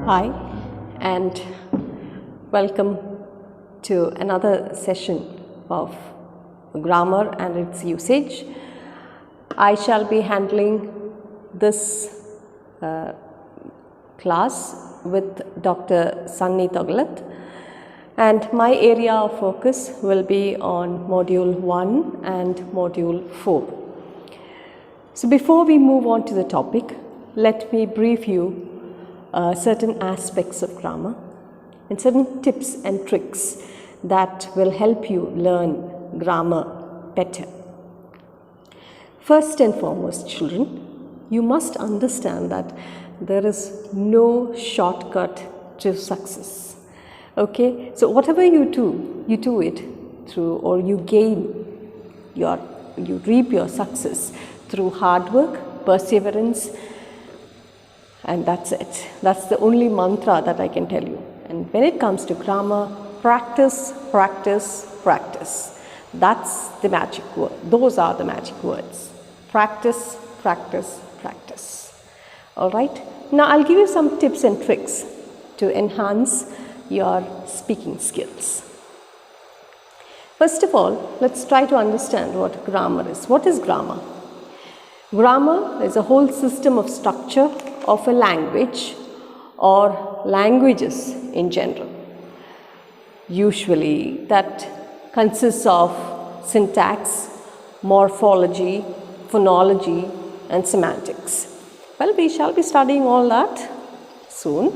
Hi, and welcome to another session of grammar and its usage. I shall be handling this class with Dr. Sunny Togalat, and my area of focus will be on Module 1 and Module 4. So before we move on to the topic, let me brief you certain aspects of grammar and certain tips and tricks that will help you learn grammar better. First and foremost, children, you must understand that there is no shortcut to success. Okay, so whatever you do it through, or you reap your success through hard work, perseverance, and that's it. That's the only mantra that I can tell you. And when it comes to grammar, practice, practice, practice. That's the magic word. Those are the magic words. Practice, practice, practice. All right. Now I'll give you some tips and tricks to enhance your speaking skills. First of all, let's try to understand what grammar is. What is grammar? Grammar is a whole system of structure of a language or languages in general. Usually that consists of syntax, morphology, phonology, and semantics. Well, we shall be studying all that soon.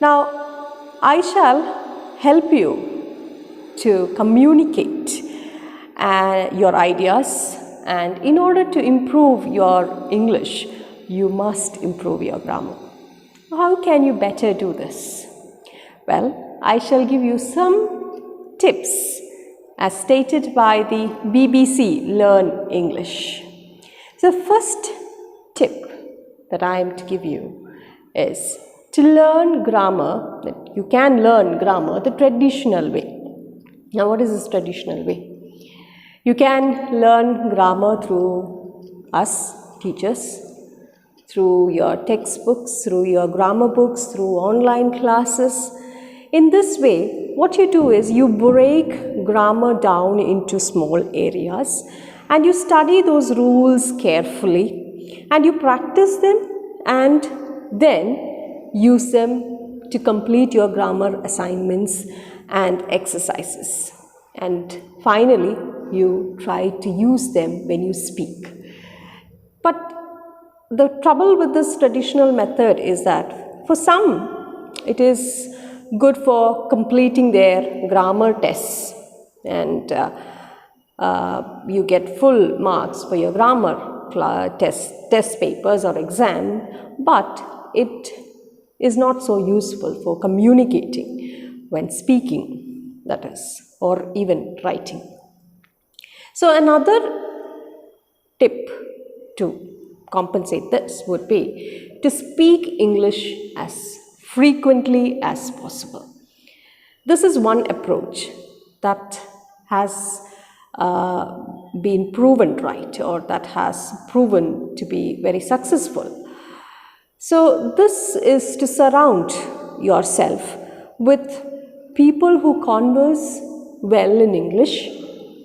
Now, I shall help you to communicate your ideas, and in order to improve your English, you must improve your grammar. How can you better do this? Well, I shall give you some tips as stated by the BBC Learn English. The first tip that I am to give you is to learn grammar, that you can learn grammar the traditional way. Now, what is this traditional way? You can learn grammar through us, teachers, through your textbooks, through your grammar books, through online classes. In this way, what you do is you break grammar down into small areas and you study those rules carefully and you practice them and then use them to complete your grammar assignments and exercises. And finally, you try to use them when you speak. But the trouble with this traditional method is that for some, it is good for completing their grammar tests, and you get full marks for your grammar test papers or exam, but it is not so useful for communicating when speaking, that is, or even writing. So another tip to compensate this would be to speak English as frequently as possible. This is one approach that has been proven right, or that has proven to be very successful. So this is to surround yourself with people who converse well in English,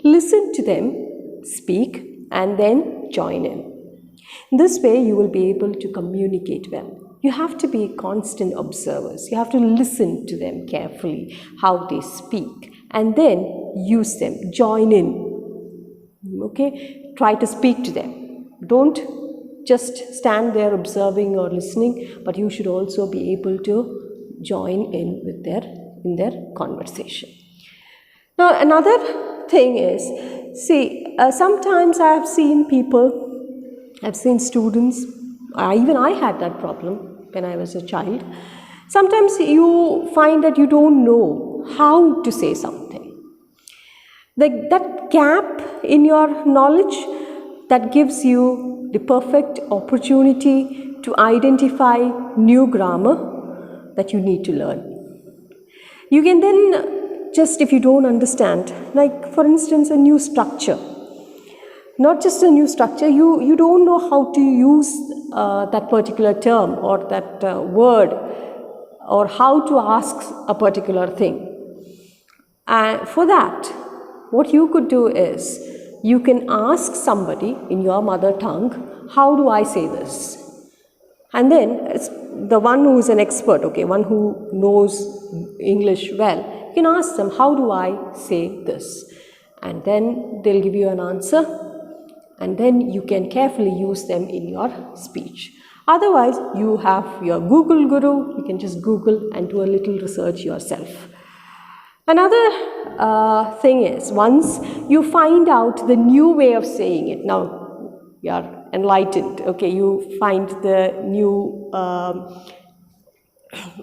listen to them speak, and then join in. This way you will be able to communicate well. You have to be constant observers. You have to listen to them carefully, how they speak, and then use them, join in. Okay? Try to speak to them. Don't just stand there observing or listening, but you should also be able to join in with their conversation. Now, another thing is, sometimes I have seen students, even I had that problem when I was a child. Sometimes you find that you don't know how to say something. That gap in your knowledge, that gives you the perfect opportunity to identify new grammar that you need to learn. You can then just, if you don't understand, like for instance a new structure, not just a new structure, you don't know how to use that particular term or that word, or how to ask a particular thing. And for that, what you could do is, you can ask somebody in your mother tongue, how do I say this? And then it's the one who is an expert, okay, one who knows English well, you can ask them, how do I say this? And then they'll give you an answer, and then you can carefully use them in your speech. Otherwise, you have your Google guru, you can just Google and do a little research yourself. Another thing is, once you find out the new way of saying it, now you are enlightened, okay, you find the new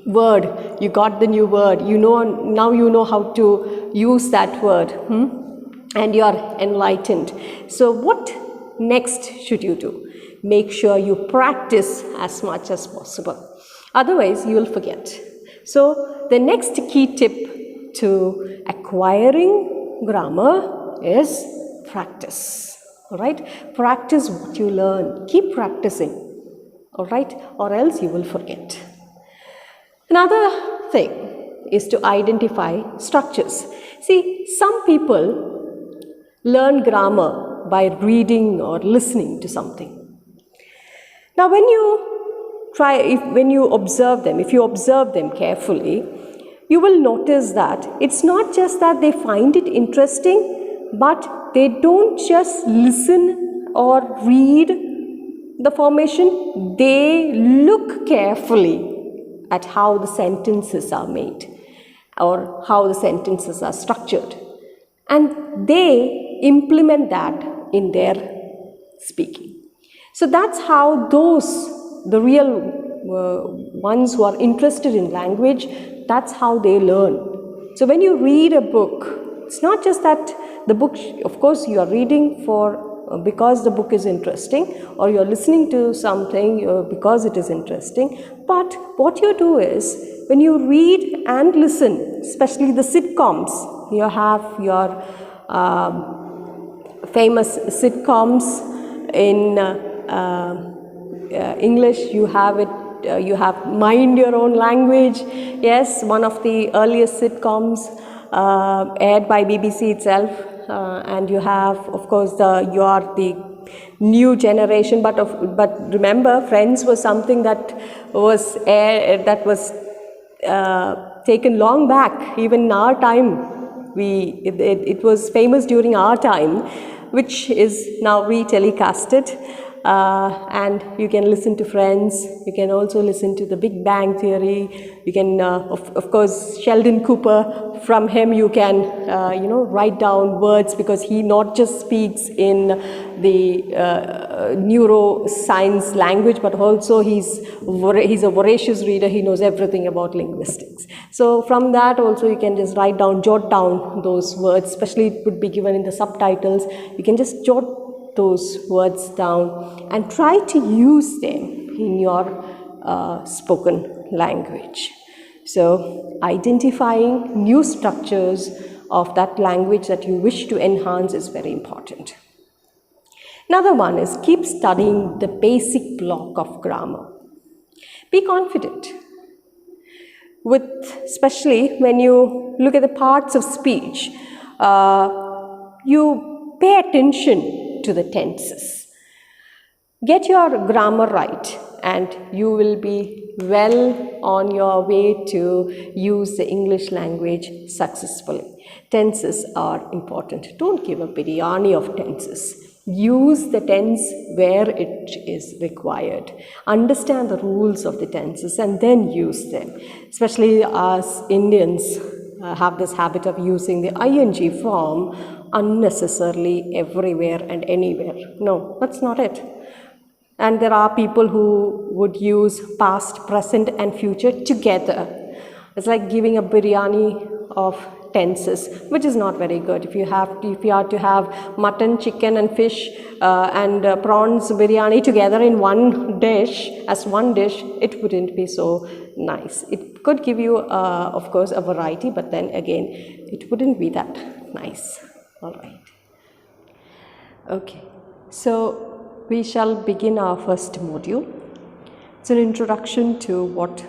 word, you got the new word, you know, now you know how to use that word, and you are enlightened. So what next should you do? Make sure you practice as much as possible. Otherwise, you will forget. So the next key tip to acquiring grammar is practice. All right? Practice what you learn. Keep practicing. All right? Or else you will forget. Another thing is to identify structures. See, some people learn grammar by reading or listening to something. Now, when you observe them, if you observe them carefully, you will notice that it's not just that they find it interesting, but they don't just listen or read the formation, they look carefully at how the sentences are made or how the sentences are structured, and they implement that in their speaking. So that's how the real ones who are interested in language, that's how they learn. So when you read a book, it's not just that the book, of course you are reading because the book is interesting, or you're listening to something because it is interesting, but what you do is, when you read and listen, especially the sitcoms, you have your famous sitcoms in English, you have it, you have Mind Your Own Language, yes, one of the earliest sitcoms aired by BBC itself, and you have, of course, you are the new generation, but remember, Friends was something that was taken long back, even in our time. It was famous during our time, which is now re-telecasted. And you can listen to Friends, you can also listen to the Big Bang Theory, you can, of course, Sheldon Cooper, from him you can, write down words, because he not just speaks in the neuroscience language, but also he's a voracious reader, he knows everything about linguistics. So from that also you can just jot down those words, especially it would be given in the subtitles, you can just jot those words down and try to use them in your spoken language. So identifying new structures of that language that you wish to enhance is very important. Another one is, keep studying the basic block of grammar. Be confident, especially when you look at the parts of speech, you pay attention to the tenses. Get your grammar right and you will be well on your way to use the English language successfully. Tenses are important. Don't give a biryani of tenses. Use the tense where it is required. Understand the rules of the tenses and then use them. Especially us Indians have this habit of using the ing form unnecessarily everywhere and anywhere. No, that's not it. And there are people who would use past, present and future together. It's like giving a biryani of tenses, which is not very good. If you are to have mutton, chicken and fish and prawns biryani together in one dish, it wouldn't be so nice. It could give you, of course, a variety, but then again, it wouldn't be that nice. All right. Okay, so we shall begin our first module. It's an introduction to what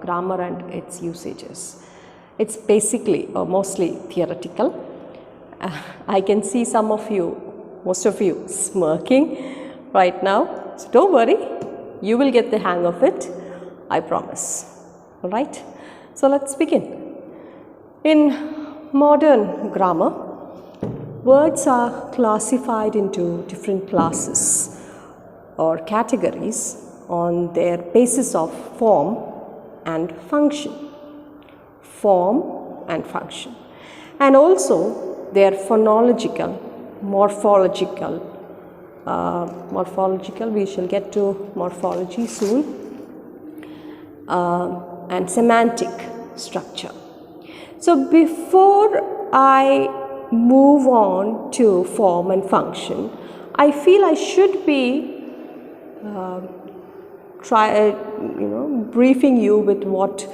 grammar and its usages. It's basically or mostly theoretical. I can see some of you, most of you smirking right now. So don't worry, you will get the hang of it, I promise. All right, so let's begin. In modern grammar, words are classified into different classes or categories on their basis of form and function. Form and function. And also their phonological, morphological, we shall get to morphology soon, and semantic structure. So before I move on to form and function, I feel I should be briefing you with what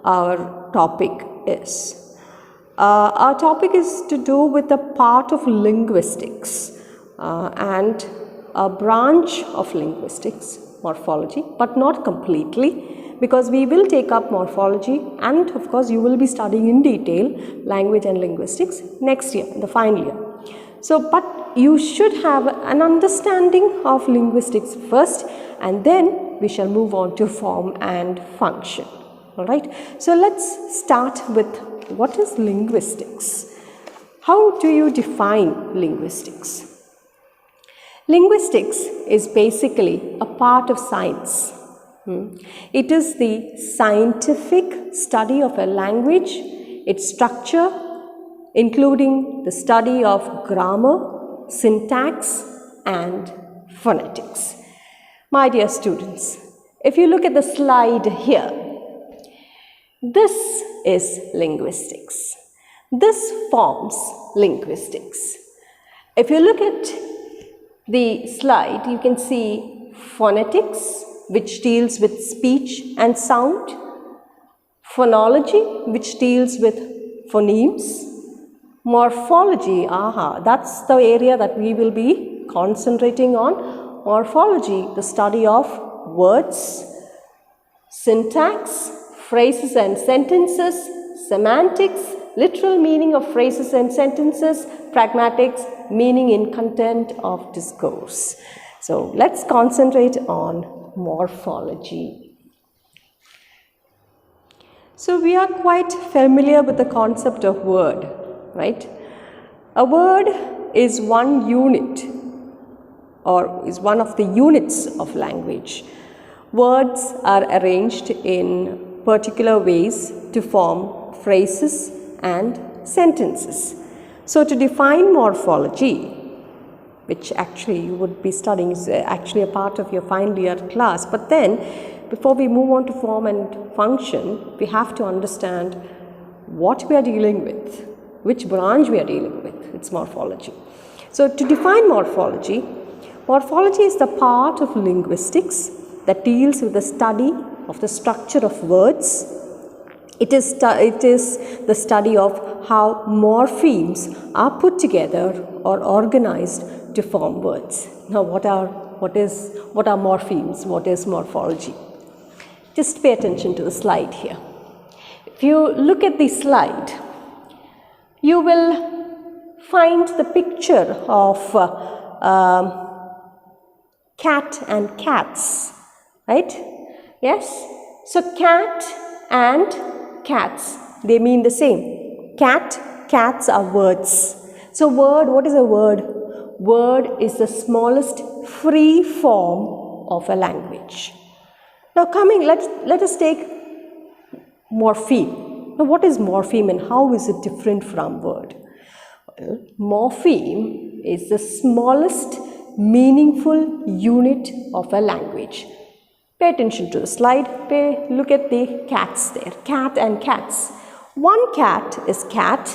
our topic is. Our topic is to do with a part of linguistics and a branch of linguistics, morphology, but not completely, because we will take up morphology and of course you will be studying in detail language and linguistics next year, in the final year. So, but you should have an understanding of linguistics first, and then we shall move on to form and function. All right. So let's start with what is linguistics. How do you define linguistics? Linguistics is basically a part of science. It is the scientific study of a language, its structure, including the study of grammar, syntax, and phonetics. My dear students, if you look at the slide here, this is linguistics. This forms linguistics. If you look at the slide, you can see phonetics, which deals with speech and sound, phonology, which deals with phonemes, morphology, that's the area that we will be concentrating on. Morphology, the study of words, syntax, phrases and sentences, semantics, literal meaning of phrases and sentences, pragmatics, meaning in content of discourse. So let's concentrate on morphology. So we are quite familiar with the concept of word, right? A word is one unit or is one of the units of language. Words are arranged in particular ways to form phrases and sentences. So to define morphology, which actually you would be studying, is actually a part of your final year class, but then before we move on to form and function, we have to understand what we are dealing with, which branch we are dealing with. It's morphology. So to define morphology, morphology is the part of linguistics that deals with the study of the structure of words. It is the study of how morphemes are put together or organized to form words. Now, what are morphemes? What is morphology? Just pay attention to the slide here. If you look at the slide, you will find the picture of cat and cats, right? Yes? So cat and cats, they mean the same. Cats are words. So word, what is a word? Word is the smallest free form of a language. Now let us take morpheme. Now what is morpheme and how is it different from word? Well, morpheme is the smallest meaningful unit of a language. Pay attention to the slide. Look at the cats there. Cat and cats. One cat is cat.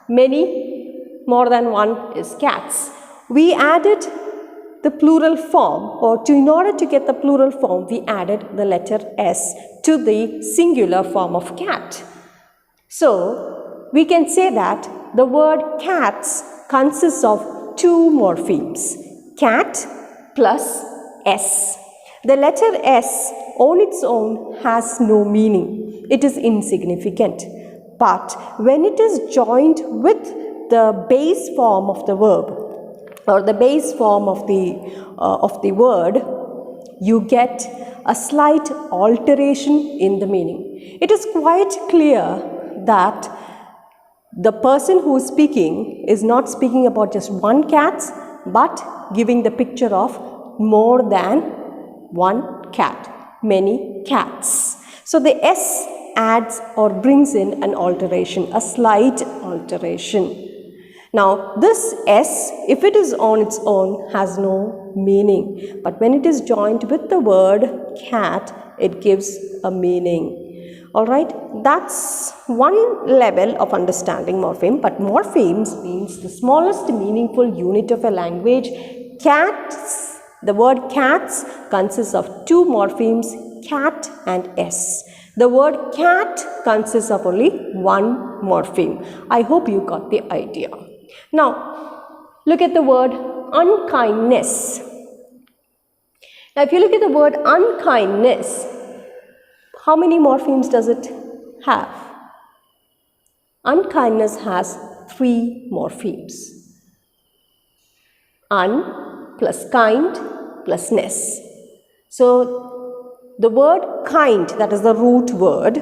Many, more than one is cats. We added the plural form, or in order to get the plural form, we added the letter S to the singular form of cat. So we can say that the word cats consists of two morphemes, cat plus S. The letter S on its own has no meaning. It is insignificant. But when it is joined with the base form of the verb or the base form of the word, you get a slight alteration in the meaning. It is quite clear that the person who is speaking is not speaking about just one cat, but giving the picture of more than one cat, many cats. So the S adds or brings in an alteration, a slight alteration. Now this S, if it is on its own, has no meaning, but when it is joined with the word cat, it gives a meaning. Alright, that's one level of understanding morpheme, but morphemes means the smallest meaningful unit of a language. Cats, the word cats consists of two morphemes, cat and S. The word cat consists of only one morpheme. I hope you got the idea. Now, look at the word unkindness. Now, if you look at the word unkindness, how many morphemes does it have? Unkindness has 3 morphemes. Un plus kind plus ness. So, the word kind, that is the root word,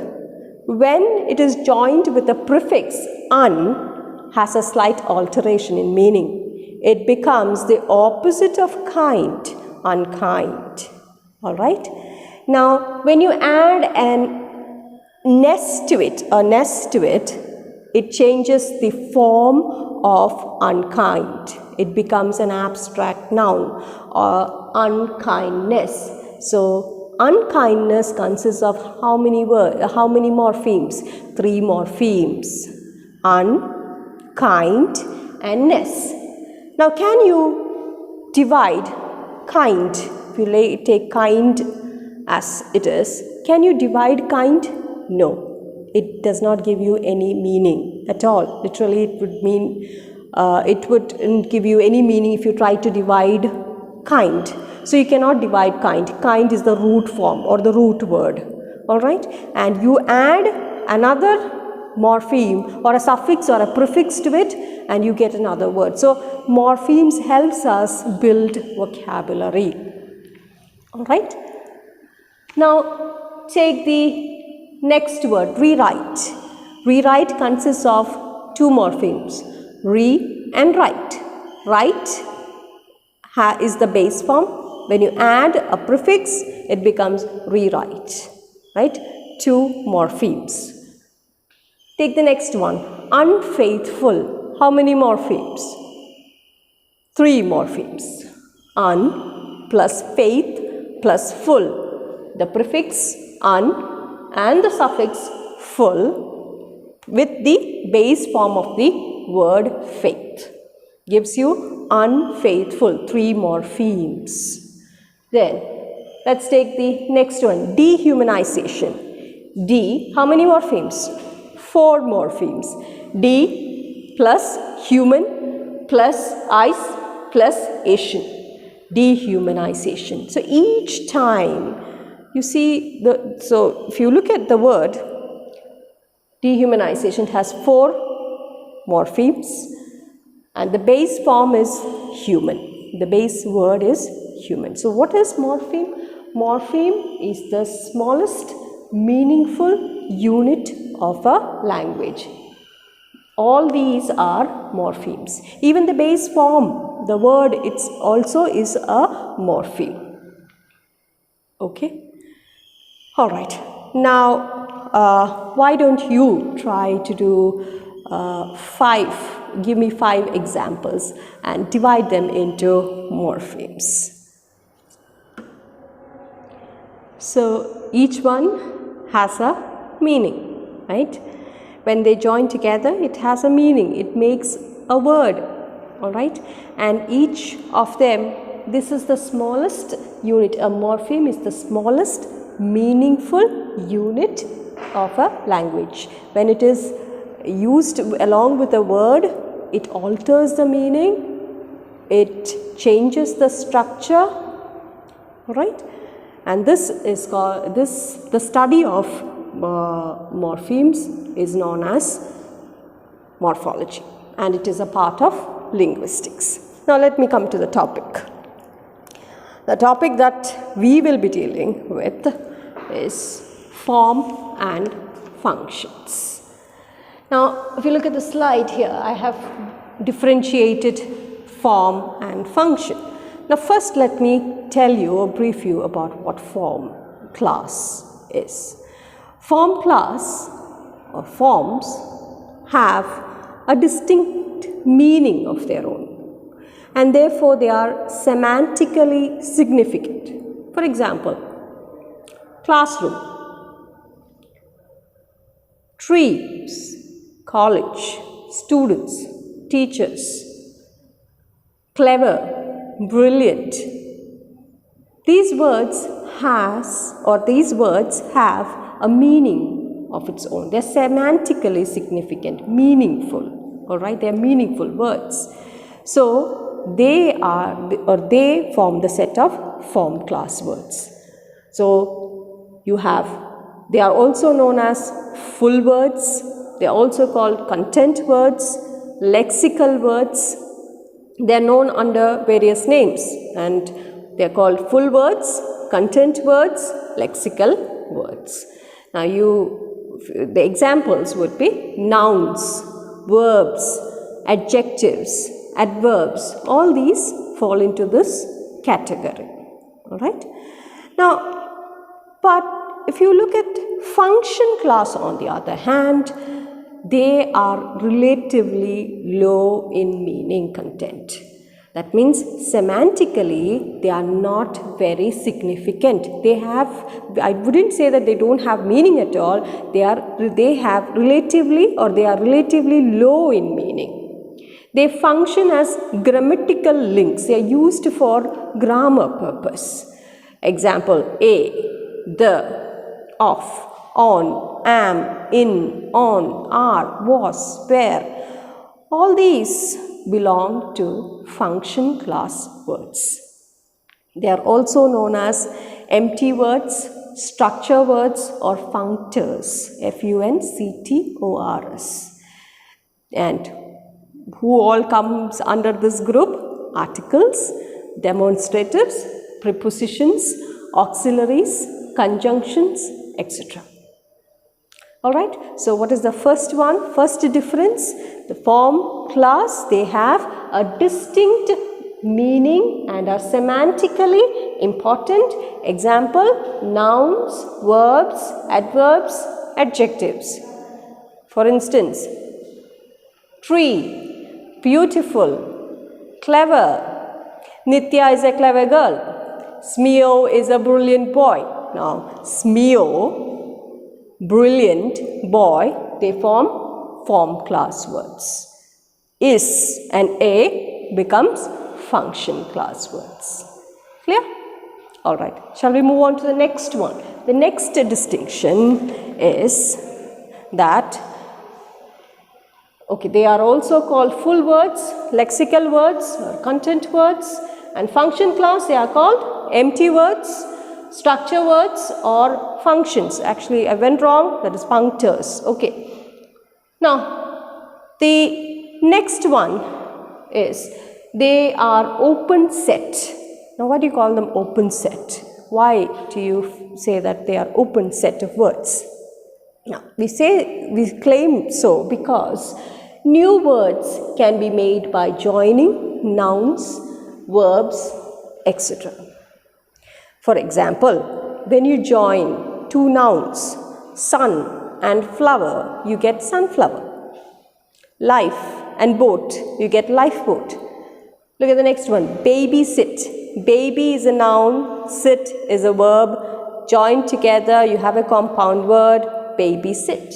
when it is joined with the prefix un, has a slight alteration in meaning. It becomes the opposite of kind, unkind. Alright? Now, when you add an ness to it, it changes the form of unkind. It becomes an abstract noun or unkindness. So, unkindness consists of how many morphemes? 3 morphemes. Un, kind and ness. Now, can you divide kind? If you take kind as it is, can you divide kind? No, it does not give you any meaning at all. Literally, it would mean it wouldn't give you any meaning if you try to divide kind. So you cannot divide kind. Kind is the root form or the root word. All right, and you add another morpheme or a suffix or a prefix to it, and you get another word. So morphemes helps us build vocabulary. All right. Now, take the next word, rewrite. Rewrite consists of 2 morphemes, re and write. Write is the base form. When you add a prefix, it becomes rewrite. Right? 2 morphemes. Take the next one, unfaithful. How many morphemes? 3 morphemes. Un plus faith plus full. The prefix un and the suffix full with the base form of the word faith gives you unfaithful, 3 morphemes. Then let's take the next one, dehumanization. D, how many morphemes? 4 morphemes. D plus human plus ice plus Asian. Dehumanization. So each time you see so if you look at the word dehumanization, it has 4 morphemes and the base form is human. The base word is human. So what is morpheme? Morpheme is the smallest meaningful unit of a language. All these are morphemes. Even the base form, the word it's also is a morpheme. Okay. All right. Now, why don't you try to do 5, give me 5 examples and divide them into morphemes. So, each one has a meaning, right? When they join together, it has a meaning. It makes a word, all right? And each of them, this is the smallest unit. A morpheme is the smallest meaningful unit of a language. When it is used along with a word, it alters the meaning, it changes the structure, right? and this is called, the study of morphemes is known as morphology, and it is a part of linguistics. Now let me come to the topic. The topic that we will be dealing with is form and functions. Now if you look at the slide here, I have differentiated form and function. Now first let me tell you or brief you about what form class is. Form class or forms have a distinct meaning of their own, and therefore they are semantically significant. For example, classroom, trees, college, students, teachers, clever, brilliant. These words have a meaning of its own. They are semantically significant, meaningful. All right, they are meaningful words. So they form the set of form class words. So they are also known as full words. They are also called content words, lexical words. They are known under various names, and they are called full words, content words, lexical words. Now the examples would be nouns, verbs, adjectives, adverbs. All these fall into this category. All right. Now, but if you look at function class on the other hand, they are relatively low in meaning content. That means semantically they are not very significant. I wouldn't say that they don't have meaning at all. They are relatively low in meaning. They function as grammatical links. They are used for grammar purpose. Example A, the, of, on, am, in, on, are, was, were. All these belong to function class words. They are also known as empty words, structure words, or functors, F-U-N-C-T-O-R-S. And who all comes under this group? Articles, demonstratives, prepositions, auxiliaries, conjunctions, etc. Alright, so what is the first one? First difference, the form class, they have a distinct meaning and are semantically important. Example, nouns, verbs, adverbs, adjectives. For instance, tree, beautiful, clever. Nitya is a clever girl. Smeo is a brilliant boy. Now, Smeo, brilliant, boy, they form class words. Is and a becomes function class words. Clear? Alright, shall we move on to the next one? The next distinction is that, okay, they are also called full words, lexical words, or content words, and function class, they are called empty words, structure words, or functions. Actually, I went wrong, that is functors. Okay. Now, the next one is they are open set. Now, why do you call them open set? Why do you say that they are open set of words? Now, we claim so because new words can be made by joining nouns, verbs, etc. For example, when you join two nouns, sun and flower, you get sunflower. Life and boat, you get lifeboat. Look at the next one, babysit. Baby is a noun, sit is a verb. Joined together, you have a compound word, babysit.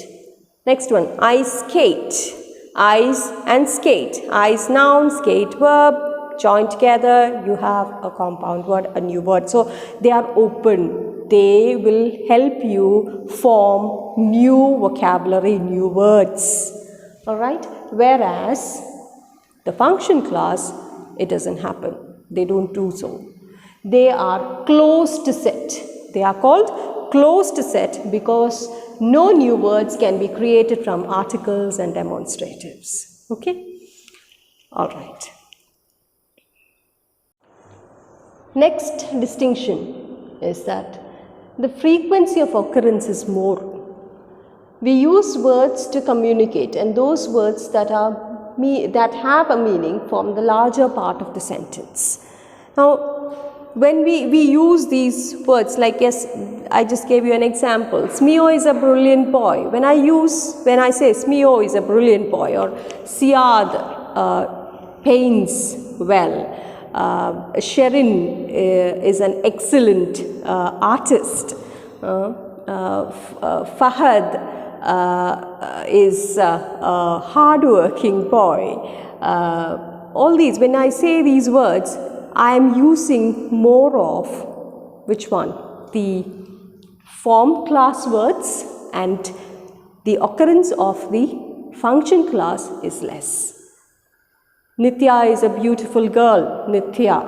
Next one, ice skate. Ice and skate. Ice noun, skate verb. Joined together, you have a compound word, a new word. So they are open. They will help you form new vocabulary, new words. Alright? Whereas the function class, it doesn't happen. They don't do so. They are closed set. They are called closed set because no new words can be created from articles and demonstratives. Okay? All right. Next distinction is that the frequency of occurrence is more. We use words to communicate, and those words that have a meaning form the larger part of the sentence. Now, when we use these words, like, yes, I just gave you an example. Smeo is a brilliant boy. When I say Smeo is a brilliant boy, or Siad paints well, Sherin is an excellent artist, Fahad is a hard-working boy. All these, when I say these words, I am using more of which one? The form class words, and the occurrence of the function class is less. Nitya is a beautiful girl. Nitya,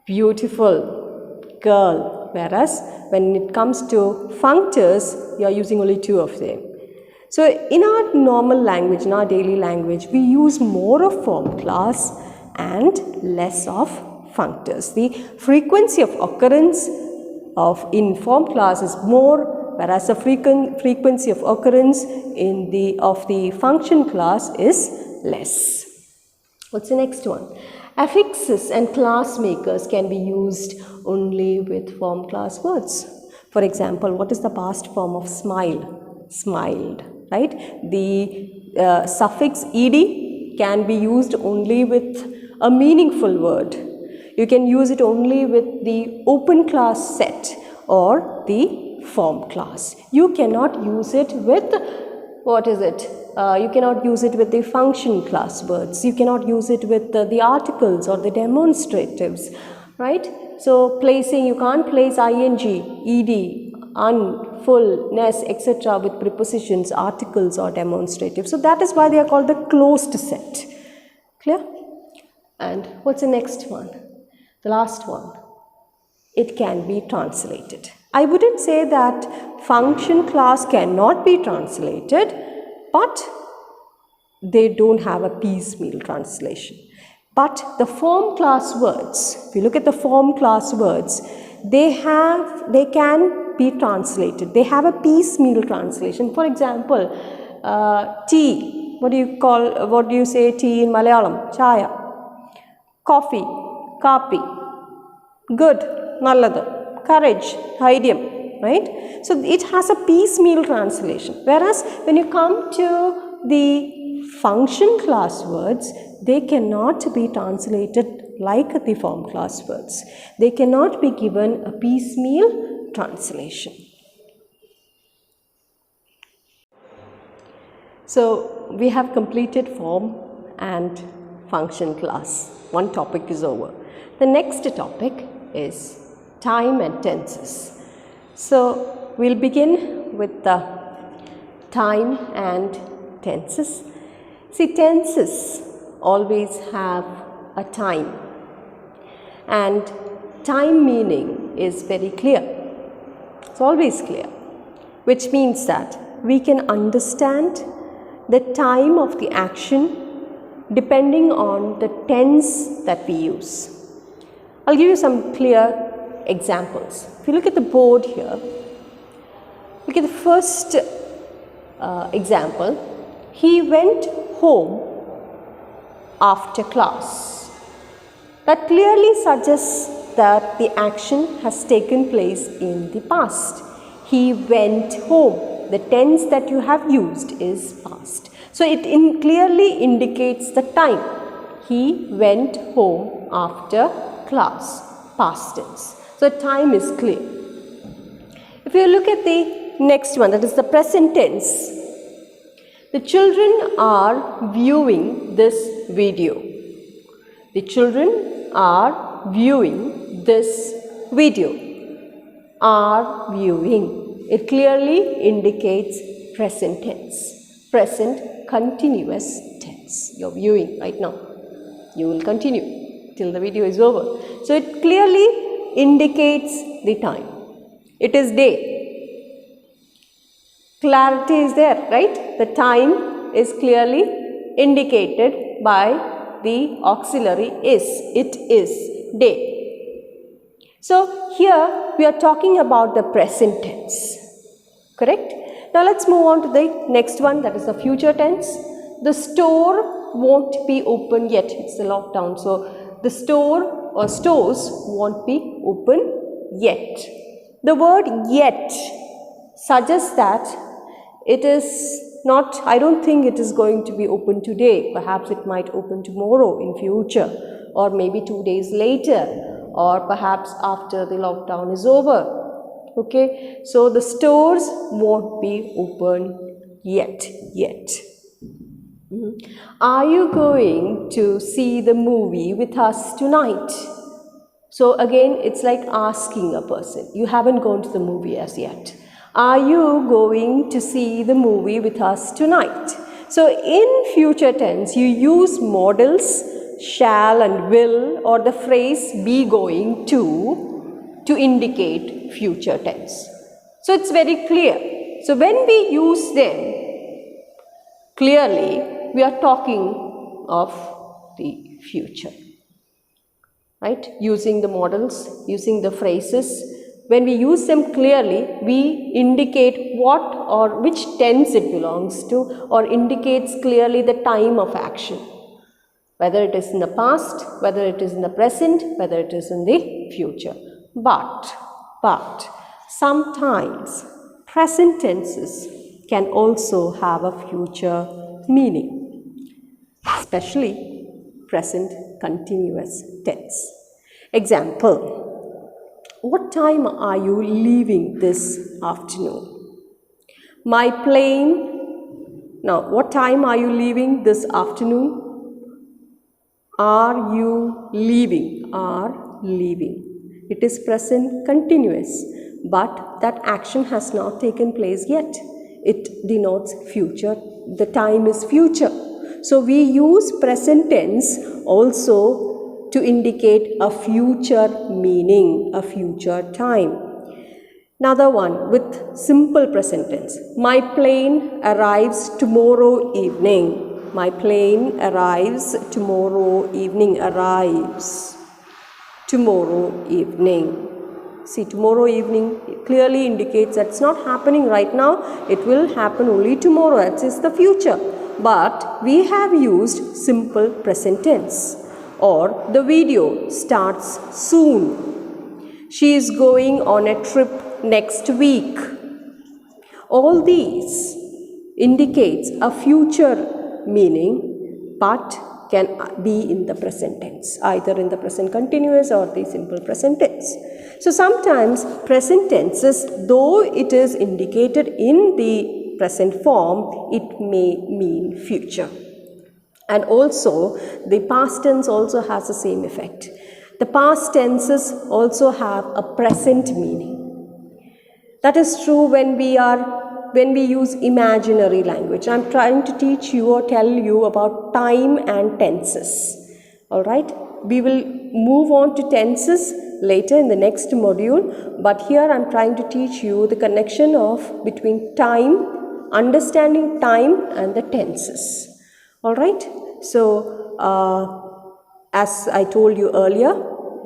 beautiful girl. Whereas when it comes to functors, you are using only two of them. So in our normal language, in our daily language, we use more of form class and less of functors. The frequency of occurrence in form class is more, whereas the frequency of occurrence of the function class is less. What's the next one? Affixes and class makers can be used only with form class words. For example, what is the past form of smile? Smiled, right? The suffix ed can be used only with a meaningful word. You can use it only with the open class set or the form class. You cannot use it with, you cannot use it with the function class words. You cannot use it with the articles or the demonstratives, right? So placing, you can't place ing, ed, un, full, ness, etc. with prepositions, articles or demonstratives. So that is why they are called the closed set. Clear? And what's the next one? The last one. It can be translated. I wouldn't say that function class cannot be translated, but they don't have a piecemeal translation. But the form class words, if you look at the form class words, they can be translated. They have a piecemeal translation. For example, tea. What do you say tea in Malayalam? Chaya. Coffee. Kapi. Good. Nalladu. Courage. Dhairyam. Right? So it has a piecemeal translation. Whereas when you come to the function class words, they cannot be translated like the form class words. They cannot be given a piecemeal translation. So we have completed form and function class. One topic is over. The next topic is time and tenses. So we'll begin with the time and tenses. See, tenses always have a time, and time meaning is very clear. It's always clear, which means that we can understand the time of the action depending on the tense that we use. I'll give you some clear examples. If you look at the board here, look at the first example. He went home after class. That clearly suggests that the action has taken place in the past. He went home. The tense that you have used is past. So it clearly indicates the time. He went home after class, past tense. So time is clear. If you look at the next one, that is the present tense. The children are viewing this video. The children are viewing this video. Are viewing. It clearly indicates present tense. Present continuous tense. You're viewing right now. You will continue till the video is over. So it clearly indicates the time. It is day. Clarity is there, right? The time is clearly indicated by the auxiliary is. It is day. So here we are talking about the present tense. Correct? Now let's move on to the next one, that is the future tense. The store won't be open yet. It's a lockdown. So the store or stores won't be open yet. The word yet suggests that it is not, I don't think it is going to be open today. Perhaps it might open tomorrow in future, or maybe 2 days later, or perhaps after the lockdown is over. Okay, so the stores won't be open yet. Are you going to see the movie with us tonight? So again, it's like asking a person. You haven't gone to the movie as yet. Are you going to see the movie with us tonight? So in future tense, you use modals shall and will, or the phrase be going to indicate future tense. So it's very clear. So when we use them, clearly we are talking of the future. Right? Using the modals, using the phrases. When we use them clearly, we indicate what or which tense it belongs to, or indicates clearly the time of action. Whether it is in the past, whether it is in the present, whether it is in the future. But sometimes present tenses can also have a future meaning, especially present continuous tense. Example, what time are you leaving this afternoon? My plane, now what time are you leaving this afternoon? Are you leaving? Are leaving. It is present continuous, but that action has not taken place yet. It denotes future. The time is future. So we use present tense also to indicate a future meaning, a future time. Another one with simple present tense. My plane arrives tomorrow evening. My plane arrives tomorrow evening. Arrives tomorrow evening. See, tomorrow evening clearly indicates that it's not happening right now. It will happen only tomorrow. That is the future. But we have used simple present tense. Or the video starts soon. She is going on a trip next week. All these indicates a future meaning, but can be in the present tense, either in the present continuous or the simple present tense. So sometimes present tenses, though it is indicated in the present form, it may mean future. And also the past tense also has the same effect. The past tenses also have a present meaning. That is true when we use imaginary language. I'm trying to teach you or tell you about time and tenses. All right? We will move on to tenses later in the next module, but here I'm trying to teach you the connection between time, understanding time and the tenses. All right? So, as I told you earlier,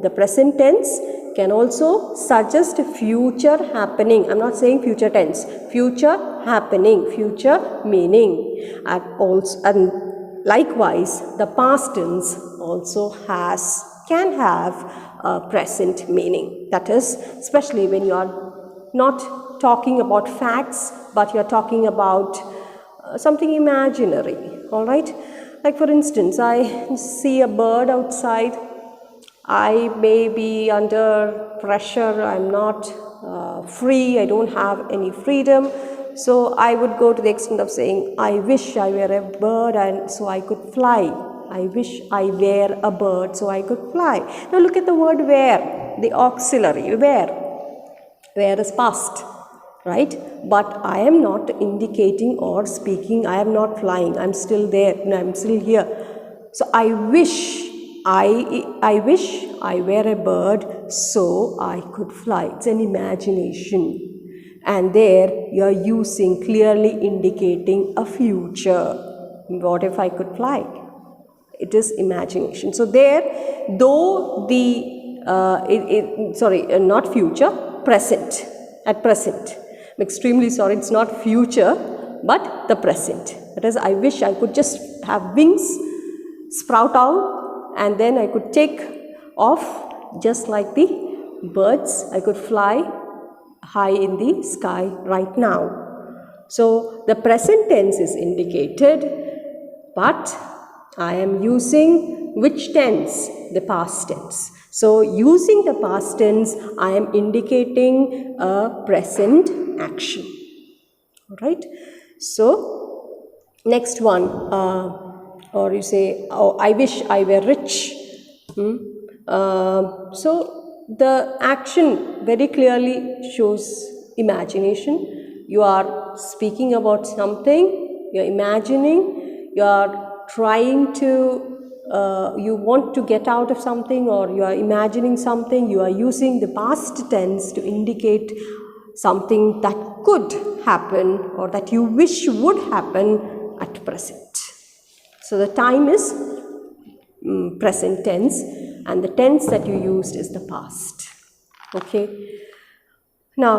the present tense can also suggest future happening. I'm not saying future tense. Future happening, future meaning. And likewise, the past tense also can have a present meaning. That is, especially when you are not talking about facts, but you are talking about something imaginary. All right? Like for instance, I see a bird outside. I may be under pressure, I'm not free, I don't have any freedom. So I would go to the extent of saying, I wish I were a bird and so I could fly. I wish I were a bird so I could fly. Now look at the word were, the auxiliary, where. Where is past, right? But I am not indicating or speaking, I am not flying, I'm still there, I'm still here. So I wish I wish I were a bird so I could fly. It's an imagination. And there you are using clearly indicating a future. What if I could fly? It is imagination. So there, though the, not future, present, at present. I'm extremely sorry, it's not future, but the present. That is, I wish I could just have wings, sprout out, and then I could take off just like the birds. I could fly high in the sky right now. So the present tense is indicated, but I am using which tense? The past tense. So using the past tense, I am indicating a present action. All right. So next one, or you say, oh, I wish I were rich. So the action very clearly shows imagination. You are speaking about something, you are imagining, you are trying to, you want to get out of something, or you are imagining something, you are using the past tense to indicate something that could happen or that you wish would happen at present. So the time is present tense, and the tense that you used is the past. Okay. Now,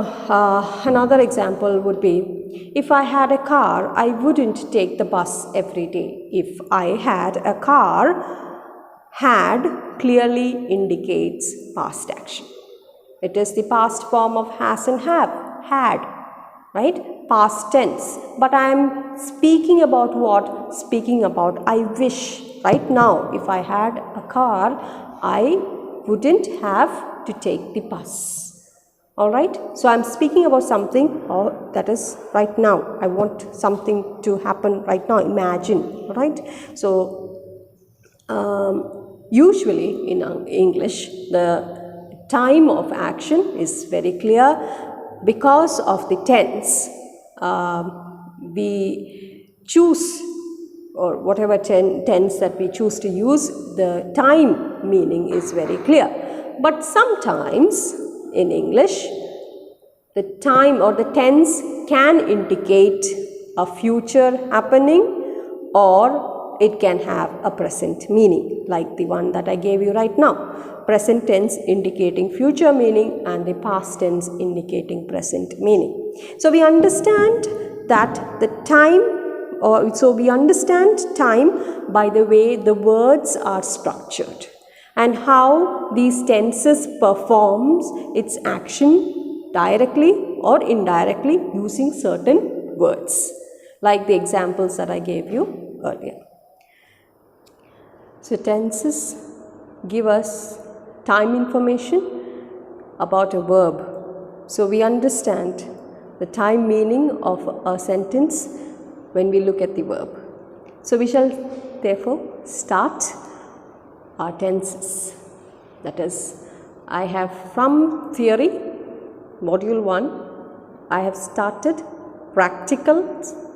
another example would be, if I had a car, I wouldn't take the bus every day. If I had a car, had clearly indicates past action. It is the past form of has and have, had, right? Past tense. But I am speaking about what? Speaking about I wish. Right now, if I had a car, I wouldn't have to take the bus. Alright, so I am speaking about something that is right now. I want something to happen right now, imagine. Alright, so usually in English, the time of action is very clear because of the tense. We choose, or whatever tense that we choose to use, the time meaning is very clear. But sometimes in English, the time or the tense can indicate a future happening, or it can have a present meaning, like the one that I gave you right now. Present tense indicating future meaning and the past tense indicating present meaning. So we understand that the time, we understand time by the way the words are structured and how these tenses performs its action directly or indirectly using certain words, like the examples that I gave you earlier. So tenses give us time information about a verb. So we understand the time meaning of a sentence when we look at the verb. So we shall therefore start our tenses. That is, I have from theory, module 1, I have started practical,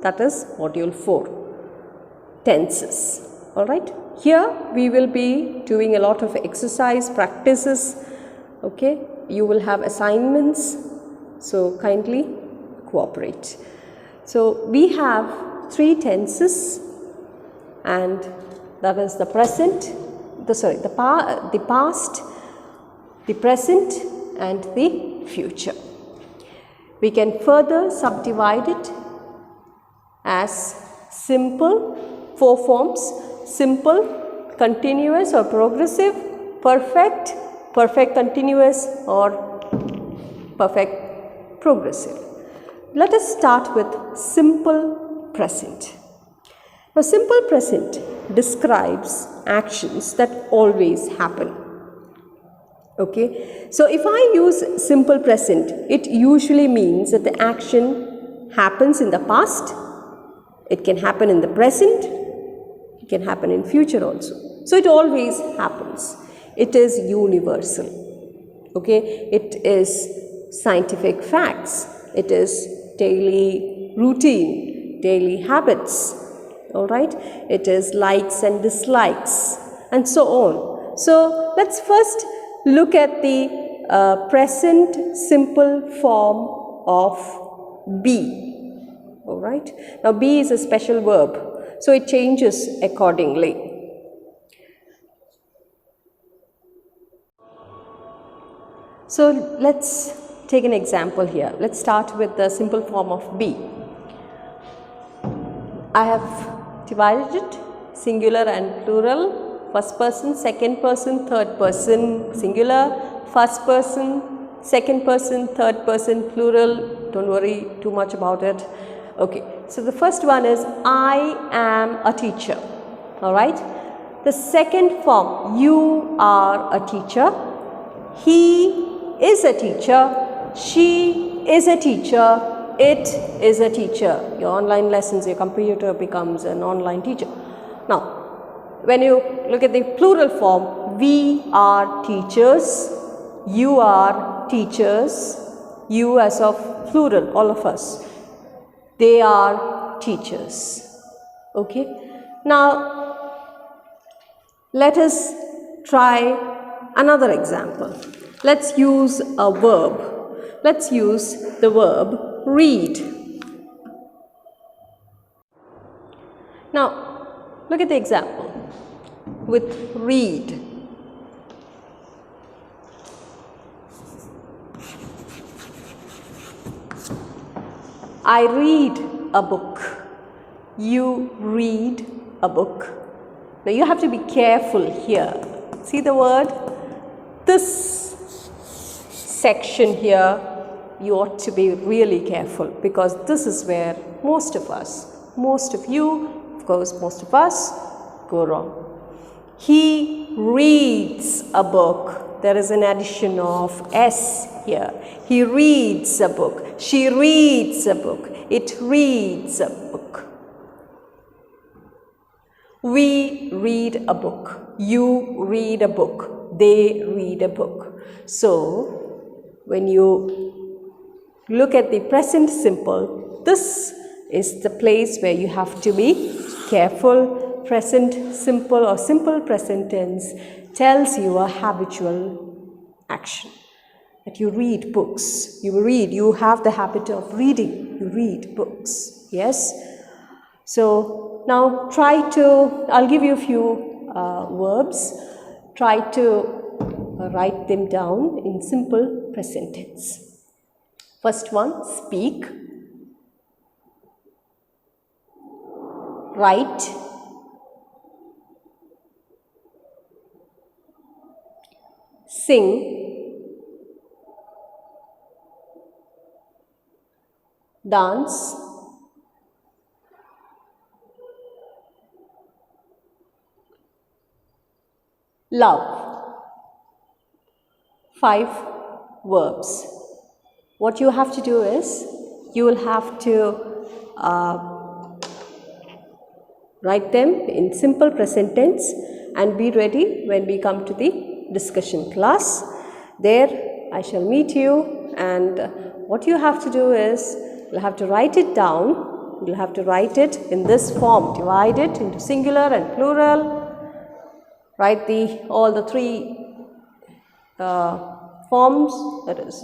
that is module 4, tenses. Alright, here we will be doing a lot of exercise, practices. Okay, you will have assignments, so kindly cooperate. So we have 3 tenses, and that is the present, the past, the present and the future. We can further subdivide it as simple, 4 forms: simple, continuous or progressive, perfect, perfect continuous or perfect progressive. Let us start with simple present. Now, simple present describes actions that always happen. Okay, so if I use simple present, it usually means that the action happens in the past, it can happen in the present, it can happen in future also. So it always happens. It is universal. Okay, it is scientific facts, it is daily routine, daily habits. All right, it is likes and dislikes and so on. So let's first look at the present simple form of be. All right. Now be is a special verb, so it changes accordingly. So let's take an example here. Let's start with the simple form of be. I have divided it singular and plural, first person, second person, third person, singular, first person, second person, third person, plural. Don't worry too much about it. Okay, so the first one is I am a teacher. All right. The second form, you are a teacher, he is a teacher, she is a teacher, it is a teacher. Your online lessons, your computer becomes an online teacher. Now, when you look at the plural form, we are teachers, you are teachers, you as of plural, all of us, they are teachers. Okay. Now, let us try another example. Let's use a verb. Let's use the verb read. Now, look at the example with read. I read a book. You read a book. Now, you have to be careful here. See the word? This section here, you ought to be really careful, because this is where most of us, most of you, of course most of us, go wrong. He reads a book. There is an addition of S here. He reads a book. She reads a book. It reads a book. We read a book. You read a book. They read a book. So, when you look at the present simple, this is the place where you have to be careful. Present simple or simple present tense tells you a habitual action. That you read books. You have the habit of reading. You read books. Yes? So, now I'll give you a few verbs. Try to write them down in simple present tense. First one, speak, write, sing, dance, love. 5 verbs. What you have to do is, you will have to write them in simple present tense and be ready when we come to the discussion class. There I shall meet you, and what you have to do is, you'll have to write it down. You'll have to write it in this form, divide it into singular and plural. Write all the 3 forms, that is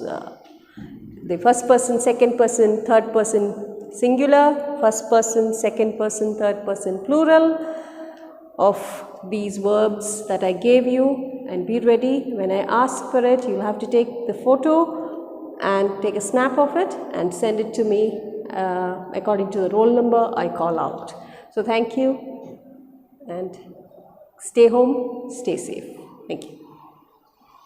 the first person, second person, third person singular, first person, second person, third person plural of these verbs that I gave you, and be ready when I ask for it. You have to take the photo and take a snap of it and send it to me according to the roll number I call out. So thank you, and stay home, stay safe. Thank you.